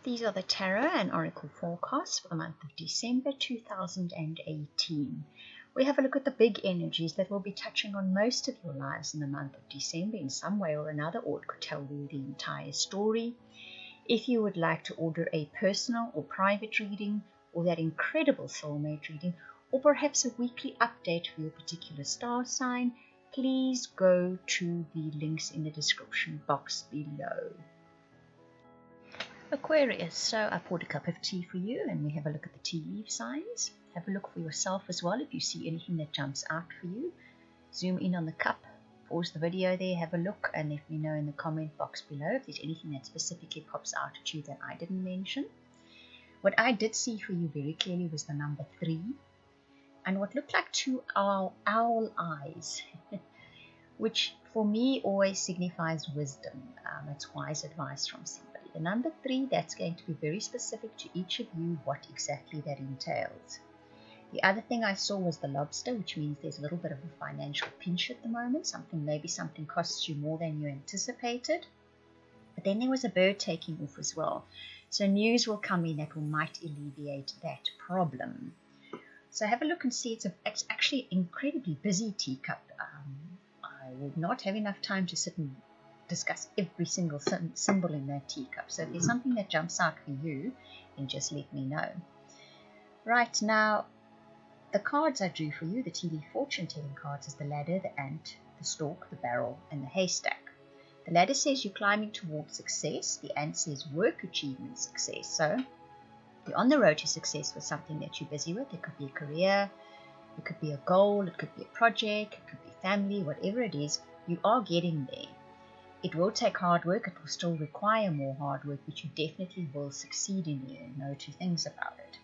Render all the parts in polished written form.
These are the Tarot and Oracle forecasts for the month of December 2018. We have a look at the big energies that will be touching on most of your lives in the month of December in some way or another, or it could tell you the entire story. If you would like to order a personal or private reading, or that incredible soulmate reading, or perhaps a weekly update for your particular star sign, please go to the links in the description box below. Aquarius, so I poured a cup of tea for you and we have a look at the tea leaf signs. Have a look for yourself as well if you see anything that jumps out for you. Zoom in on the cup, pause the video there, have a look and let me know in the comment box below if there's anything that specifically pops out at you that I didn't mention. What I did see for you very clearly was the number 3 and what looked like two owl eyes, which for me always signifies wisdom. It's wise advice from somebody. The number 3, that's going to be very specific to each of you what exactly that entails. The other thing I saw was the lobster, which means there's a little bit of a financial pinch at the moment. Maybe something costs you more than you anticipated. But then there was a bird taking off as well. So news will come in that might alleviate that problem. So have a look and see it's actually an incredibly busy teacup. I would not have enough time to sit and discuss every single symbol in that teacup. So if there's something that jumps out for you, then just let me know. Right, now, the cards I drew for you, the tea leaf fortune telling cards, is the ladder, the ant, the stork, the barrel, and the haystack. The ladder says you're climbing towards success. The ant says work, achievement, success. So you're on the road to success with something that you're busy with. It could be a career, it could be a goal, it could be a project, it could be family, whatever it is, you are getting there. It will take hard work, it will still require more hard work, but you definitely will succeed in there. No two things about it.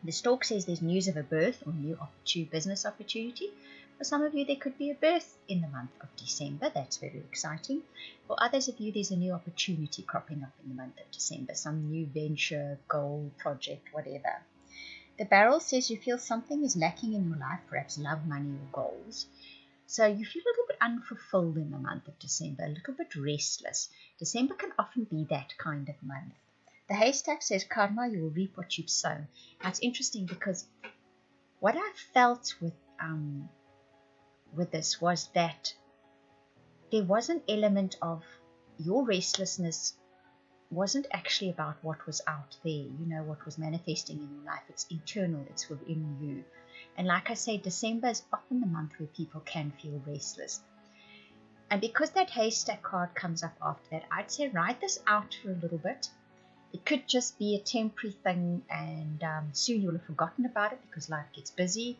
The stork says there's news of a birth or new business opportunity. For some of you, there could be a birth in the month of December. That's very exciting. For others of you, there's a new opportunity cropping up in the month of December. Some new venture, goal, project, whatever. The barrel says you feel something is lacking in your life, perhaps love, money, or goals. So you feel a little bit unfulfilled in the month of December, a little bit restless. December can often be that kind of month. The haystack says karma, you will reap what you've sown. Now it's interesting because what I felt with this was that there was an element of your restlessness wasn't actually about what was out there, what was manifesting in your life. It's internal, it's within you. And like I say, December is often the month where people can feel restless. And because that haystack card comes up after that, I'd say write this out for a little bit. It could just be a temporary thing and soon you'll have forgotten about it because life gets busy,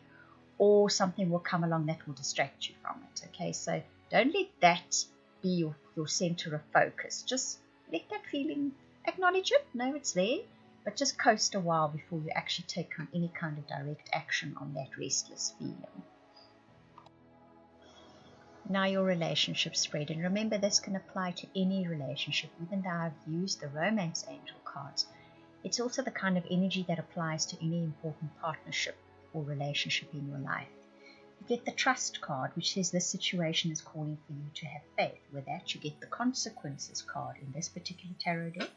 or something will come along that will distract you from it. Okay, so don't let that be your center of focus. Just let that feeling, acknowledge it, know it's there, but just coast a while before you actually take any kind of direct action on that restless feeling. Now your relationship spread, and remember this can apply to any relationship, even though I've used the romance angel cards. It's also the kind of energy that applies to any important partnership or relationship in your life. You get the trust card, which says this situation is calling for you to have faith. With that, you get the consequences card in this particular tarot deck.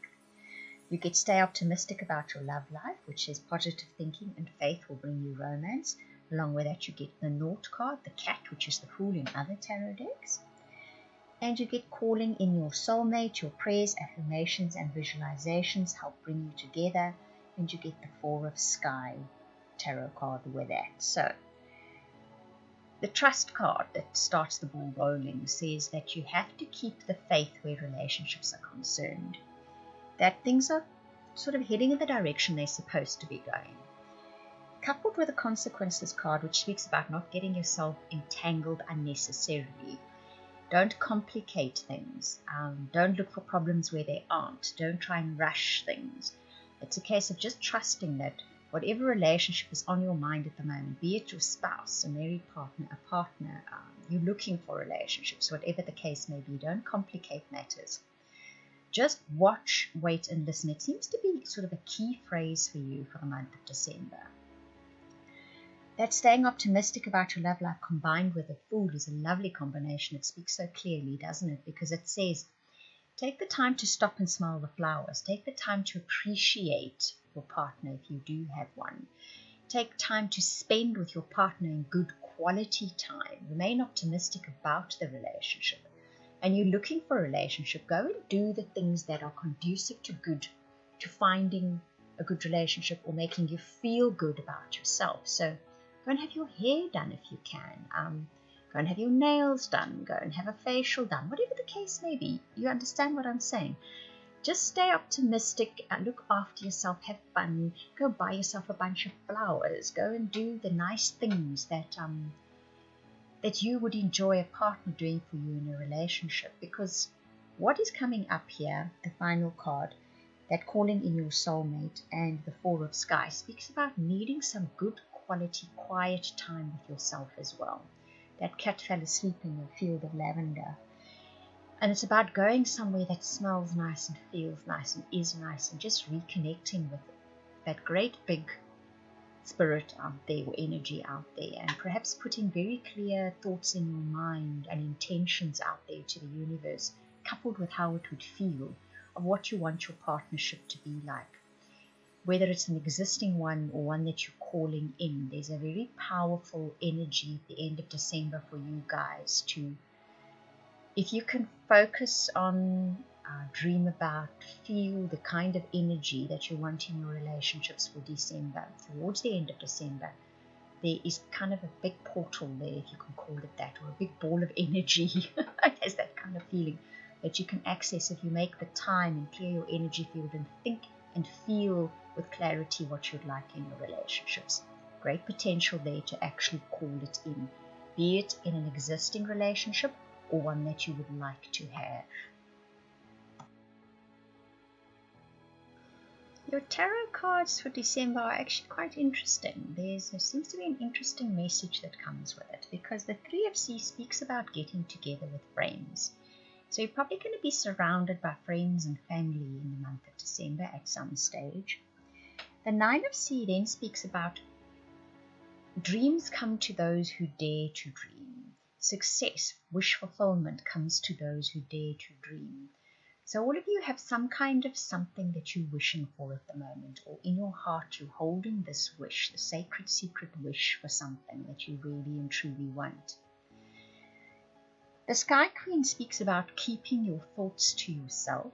You get stay optimistic about your love life, which says positive thinking and faith will bring you romance. Along with that, you get the Naught card, the cat, which is the fool in other tarot decks. And you get calling in your soulmate. Your prayers, affirmations, and visualizations help bring you together. And you get the Four of Sky tarot card with that. So the trust card that starts the ball rolling says that you have to keep the faith where relationships are concerned. That things are sort of heading in the direction they're supposed to be going. Coupled with the consequences card, which speaks about not getting yourself entangled unnecessarily. Don't complicate things. Don't look for problems where they aren't. Don't try and rush things. It's a case of just trusting that whatever relationship is on your mind at the moment, be it your spouse, a married partner, a partner, you're looking for relationships, whatever the case may be, don't complicate matters. Just watch, wait, and listen. It seems to be sort of a key phrase for you for the month of December. That staying optimistic about your love life combined with a fool is a lovely combination. It speaks so clearly, doesn't it? Because it says Take the time to stop and smell the flowers. Take the time to appreciate your partner if you do have one. Take time to spend with your partner in good quality time. Remain optimistic about the relationship. And you're looking for a relationship, go and do the things that are conducive to finding a good relationship or making you feel good about yourself. So go and have your hair done if you can. Go and have your nails done. Go and have a facial done. Whatever the case may be, you understand what I'm saying. Just stay optimistic and look after yourself. Have fun. Go buy yourself a bunch of flowers. Go and do the nice things that you would enjoy a partner doing for you in a relationship. Because what is coming up here, the final card, that calling in your soulmate and the Four of Sky, speaks about needing some good quality quiet time with yourself as well. That cat fell asleep in the field of lavender. And it's about going somewhere that smells nice and feels nice and is nice, and just reconnecting with that great big spirit out there or energy out there, and perhaps putting very clear thoughts in your mind and intentions out there to the universe, coupled with how it would feel, of what you want your partnership to be like. Whether it's an existing one or one that you're calling in, there's a very powerful energy at the end of December for you guys to, if you can focus on, dream about, feel the kind of energy that you want in your relationships for December, towards the end of December, there is kind of a big portal there, if you can call it that, or a big ball of energy. It has that kind of feeling that you can access if you make the time and clear your energy field and think and feel with clarity what you'd like in your relationships. Great potential there to actually call it in, be it in an existing relationship or one that you would like to have. Your tarot cards for December are actually quite interesting. There seems to be an interesting message that comes with it, because the Three of Sea speaks about getting together with friends. So you're probably going to be surrounded by friends and family in the month of December at some stage. The Nine of Sea then speaks about dreams come to those who dare to dream. Success, wish fulfillment comes to those who dare to dream. So all of you have some kind of something that you're wishing for at the moment, or in your heart you're holding this wish, the sacred secret wish for something that you really and truly want. The Sky Queen speaks about keeping your thoughts to yourself.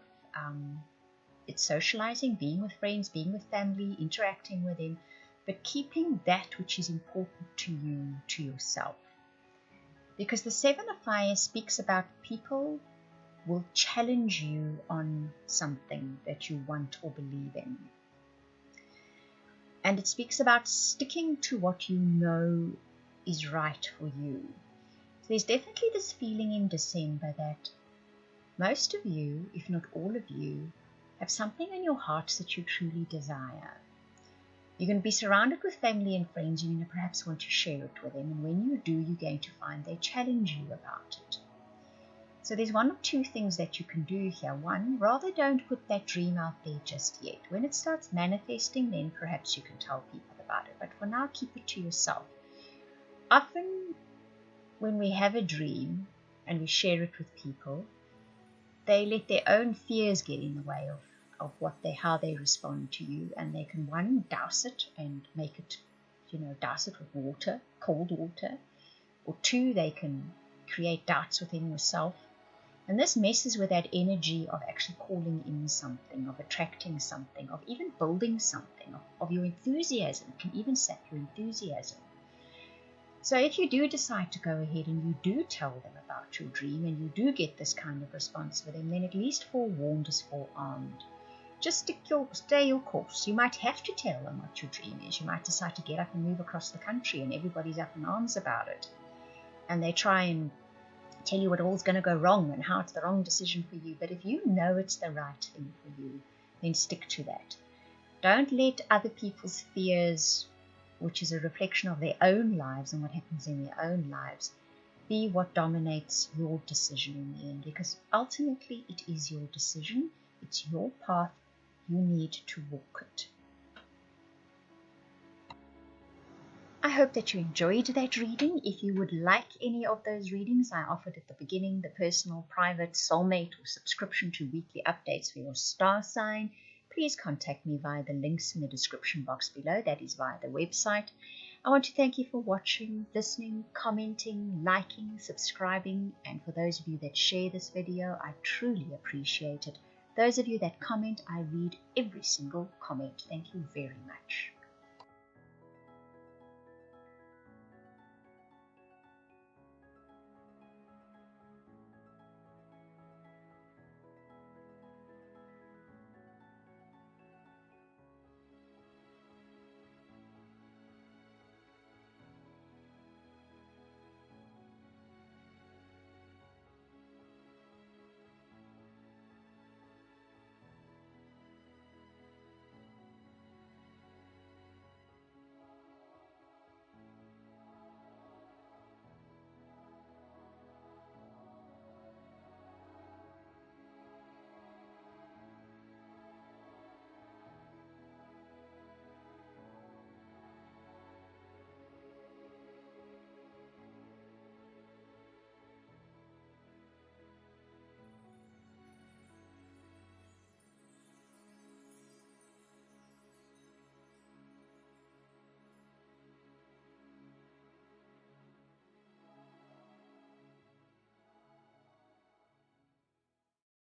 It's socializing, being with friends, being with family, interacting with them, but keeping that which is important to you to yourself. Because the Seven of Fire speaks about people will challenge you on something that you want or believe in. And it speaks about sticking to what you know is right for you. So there's definitely this feeling in December that most of you, if not all of you, have something in your hearts that you truly desire. You're going to be surrounded with family and friends. You're going to perhaps want to share it with them. And when you do, you're going to find they challenge you about it. So there's one or two things that you can do here. One, rather don't put that dream out there just yet. When it starts manifesting, then perhaps you can tell people about it. But for now, keep it to yourself. Often, when we have a dream and we share it with people, they let their own fears get in the way of how they respond to you, and they can, one, douse it and make it, douse it with water, cold water, or two, they can create doubts within yourself, and this messes with that energy of actually calling in something, of attracting something, of even building something, of your enthusiasm. It can even sap your enthusiasm. So if you do decide to go ahead and you do tell them about your dream and you do get this kind of response with them, then at least forewarned is forearmed. Just stay your course. You might have to tell them what your dream is. You might decide to get up and move across the country and everybody's up in arms about it. And they try and tell you what all's going to go wrong and how it's the wrong decision for you. But if you know it's the right thing for you, then stick to that. Don't let other people's fears, which is a reflection of their own lives and what happens in their own lives, be what dominates your decision in the end. Because ultimately it is your decision. It's your path. You need to walk it. I hope that you enjoyed that reading. If you would like any of those readings I offered at the beginning, the personal, private, soulmate, or subscription to weekly updates for your star sign, please contact me via the links in the description box below. That is via the website. I want to thank you for watching, listening, commenting, liking, subscribing, and for those of you that share this video, I truly appreciate it. Those of you that comment, I read every single comment. Thank you very much.